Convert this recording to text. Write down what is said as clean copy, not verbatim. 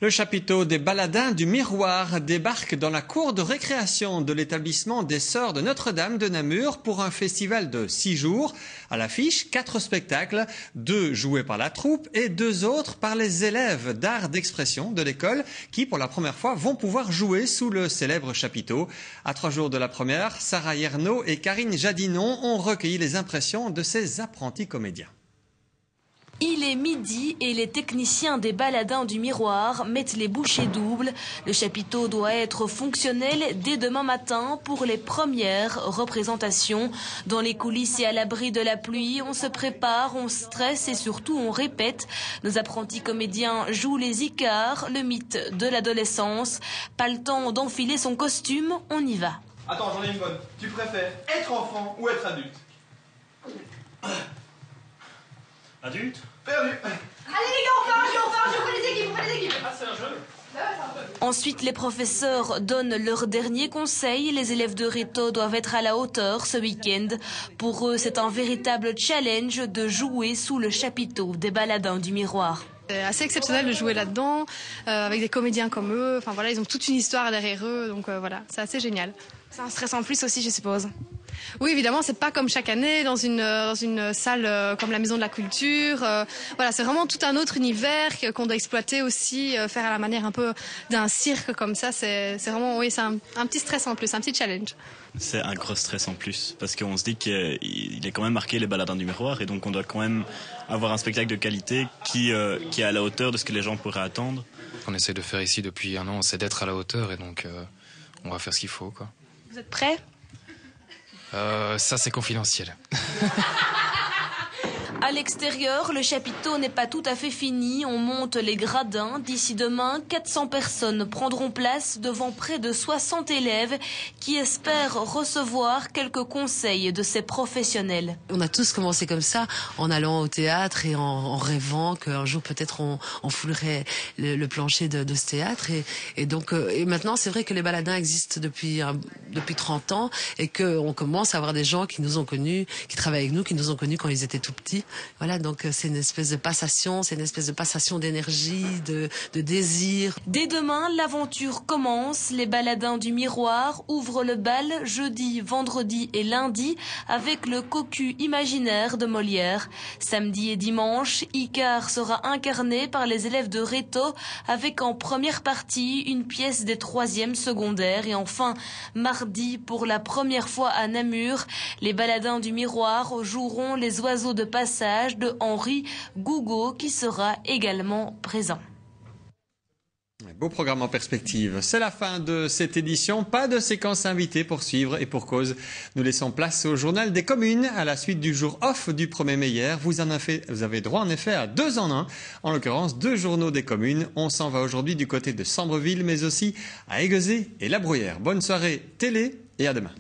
Le chapiteau des Baladins du Miroir débarque dans la cour de récréation de l'établissement des Sœurs de Notre-Dame de Namur pour un festival de 6 jours. À l'affiche, 4 spectacles, 2 joués par la troupe et 2 autres par les élèves d'art d'expression de l'école qui, pour la première fois, vont pouvoir jouer sous le célèbre chapiteau. À 3 jours de la première, Sarah Yerno et Karine Jadinon ont recueilli les impressions de ces apprentis comédiens. Il est midi et les techniciens des Baladins du Miroir mettent les bouchées doubles. Le chapiteau doit être fonctionnel dès demain matin pour les premières représentations. Dans les coulisses et à l'abri de la pluie, on se prépare, on stresse et surtout on répète. Nos apprentis comédiens jouent les Icars, le mythe de l'adolescence. Pas le temps d'enfiler son costume, on y va. Attends, j'en ai une bonne. Tu préfères être enfant ou être adulte? Adulte? Perdu. Allez les gars, on fait les équipes, Ah, c'est un jeu. Ensuite, les professeurs donnent leurs derniers conseils. Les élèves de Réto doivent être à la hauteur ce week-end. Pour eux, c'est un véritable challenge de jouer sous le chapiteau des Baladins du Miroir. C'est assez exceptionnel de jouer là-dedans, avec des comédiens comme eux. Enfin voilà, ils ont toute une histoire derrière eux, donc voilà, c'est assez génial. C'est un stress en plus aussi, je suppose. Oui, évidemment, c'est pas comme chaque année dans une salle comme la Maison de la Culture. Voilà, c'est vraiment tout un autre univers qu'on doit exploiter aussi, faire à la manière un peu d'un cirque comme ça. C'est vraiment, oui, c'est un petit stress en plus, un petit challenge. C'est un gros stress en plus, parce qu'on se dit qu'il est quand même marqué les Baladins du Miroir, et donc on doit quand même avoir un spectacle de qualité qui est à la hauteur de ce que les gens pourraient attendre. Ce qu'on essaie de faire ici depuis un an, c'est d'être à la hauteur, et donc on va faire ce qu'il faut, quoi. Vous êtes prêts? Ça, c'est confidentiel. À l'extérieur, le chapiteau n'est pas tout à fait fini. On monte les gradins. D'ici demain, 400 personnes prendront place devant près de 60 élèves qui espèrent recevoir quelques conseils de ces professionnels. On a tous commencé comme ça, en allant au théâtre et en rêvant qu'un jour peut-être on foulerait le plancher de ce théâtre. Et donc, et maintenant, c'est vrai que les Baladins existent depuis 30 ans et qu'on commence à avoir des gens qui nous ont connus, qui travaillent avec nous, qui nous ont connus quand ils étaient tout petits. Voilà, donc c'est une espèce de passation, c'est une espèce de passation d'énergie, de désir. Dès demain, l'aventure commence. Les Baladins du Miroir ouvrent le bal jeudi, vendredi et lundi avec le cocu imaginaire de Molière. Samedi et dimanche, Icare sera incarné par les élèves de Réto avec en première partie une pièce des 3e secondaires. Et enfin, mardi, pour la première fois à Namur, les Baladins du Miroir joueront les oiseaux de passage de Henri Gougaud qui sera également présent. Beau programme en perspective. C'est la fin de cette édition. Pas de séquence invitée pour suivre et pour cause. Nous laissons place au journal des communes à la suite du jour off du 1er mai hier. Vous avez droit en effet à 2 en 1. En l'occurrence, 2 journaux des communes. On s'en va aujourd'hui du côté de Sambreville mais aussi à Aiguezé et La Bruyère. Bonne soirée télé et à demain.